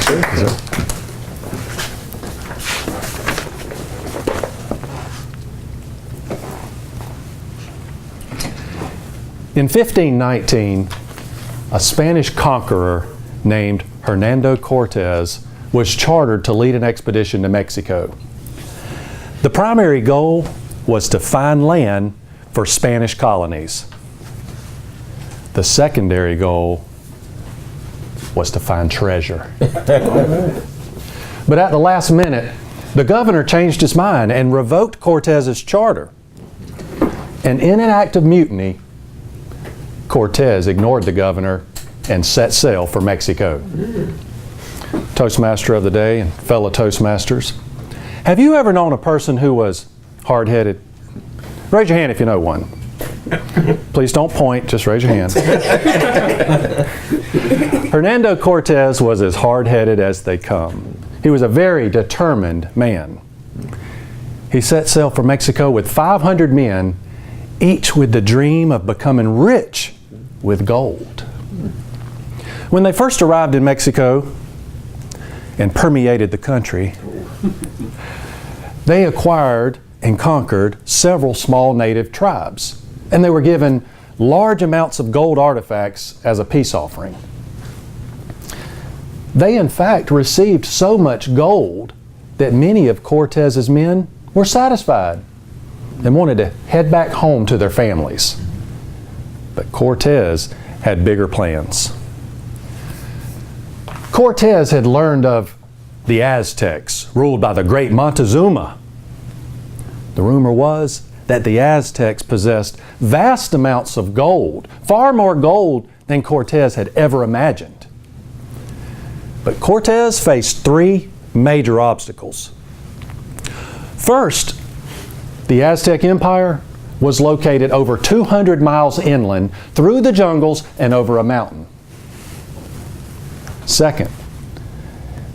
Yes, sir. In 1519, a Spanish conqueror named Hernando Cortez was chartered to lead an expedition to Mexico. The primary goal was to find land for Spanish colonies. The secondary goal was to find treasure. But at the last minute, the governor changed his mind and revoked Cortez's charter. And in an act of mutiny, Cortez ignored the governor and set sail for Mexico. Toastmaster of the day and fellow Toastmasters, have you ever known a person who was hard-headed? Raise your hand if you know one. Please don't point, just raise your hand. Hernando Cortez was as hard-headed as they come. He was a very determined man. He set sail for Mexico with 500 men, each with the dream of becoming rich with gold. When they first arrived in Mexico and permeated the country, they acquired and conquered several small native tribes, and they were given large amounts of gold artifacts as a peace offering. They in fact received so much gold that many of Cortez's men were satisfied and wanted to head back home to their families. But Cortez had bigger plans. Cortez had learned of the Aztecs, ruled by the great Montezuma. The rumor was that the Aztecs possessed vast amounts of gold, far more gold than Cortez had ever imagined. But Cortez faced three major obstacles. First, the Aztec Empire was located over 200 miles inland, through the jungles and over a mountain. Second,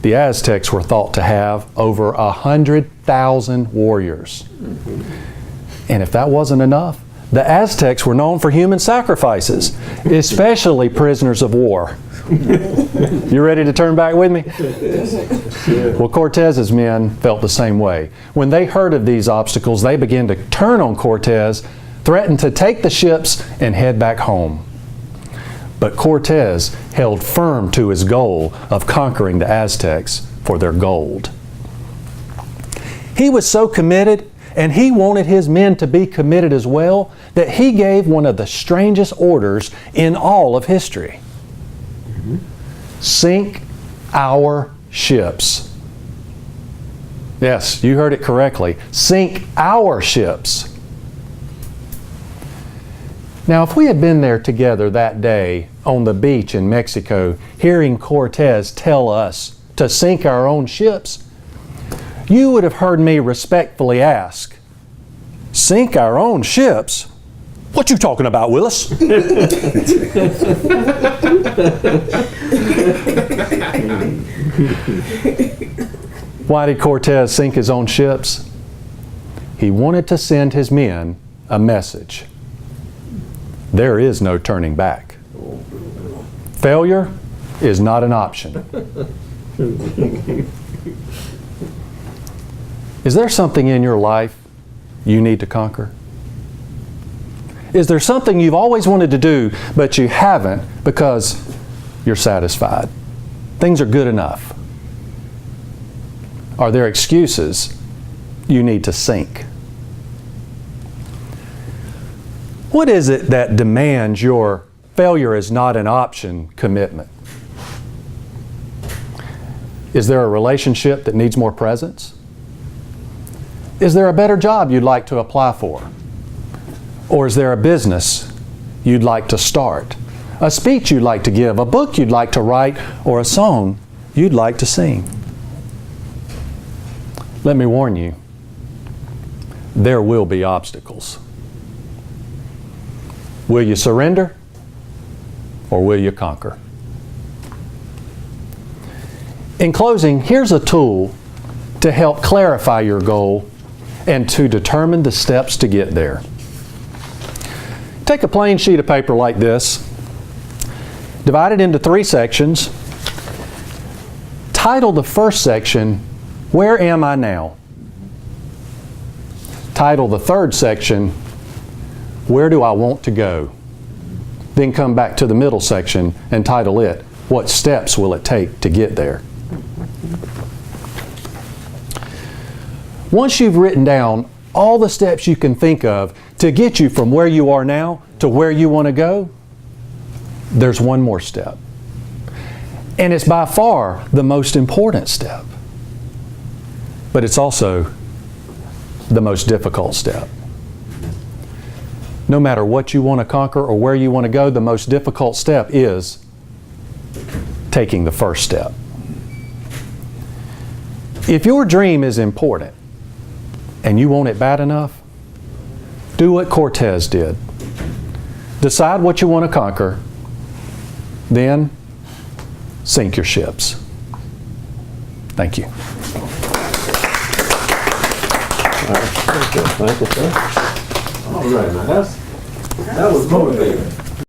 the Aztecs were thought to have over 100,000 warriors. And if that wasn't enough, the Aztecs were known for human sacrifices, especially prisoners of war. You ready to turn back with me? Well, Cortez's men felt the same way. When they heard of these obstacles, they began to turn on Cortez, threatened to take the ships and head back home. But Cortez held firm to his goal of conquering the Aztecs for their gold. He was so committed, and he wanted his men to be committed as well, that he gave one of the strangest orders in all of history. Sink our ships. Yes, you heard it correctly. Sink our ships. Now, if we had been there together that day on the beach in Mexico, hearing Cortez tell us to sink our own ships, you would have heard me respectfully ask, "Sink our own ships? What you talking about, Willis?" Why did Cortez sink his own ships? He wanted to send his men a message. There is no turning back. Failure is not an option. Is there something in your life you need to conquer? Is there something you've always wanted to do, but you haven't because you're satisfied? Things are good enough. Are there excuses you need to sink? What is it that demands your failure is not an option commitment? Is there a relationship that needs more presence? Is there a better job you'd like to apply for? Or is there a business you'd like to start? A speech you'd like to give? A book you'd like to write? Or a song you'd like to sing? Let me warn you, there will be obstacles. Will you surrender or will you conquer? In closing, here's a tool to help clarify your goal and to determine the steps to get there. Take a plain sheet of paper like this, divide it into 3 sections, title the first section, Where Am I Now? Title the third section, Where Do I Want to Go? Then come back to the middle section and title it, What Steps Will It Take to Get There? Once you've written down all the steps you can think of to get you from where you are now to where you want to go, there's one more step. And it's by far the most important step. But it's also the most difficult step. No matter what you want to conquer or where you want to go, the most difficult step is taking the first step. If your dream is important and you want it bad enough, do what Cortez did. Decide what you want to conquer, then sink your ships. Thank you. Thank you, sir. All right, now that was motivating.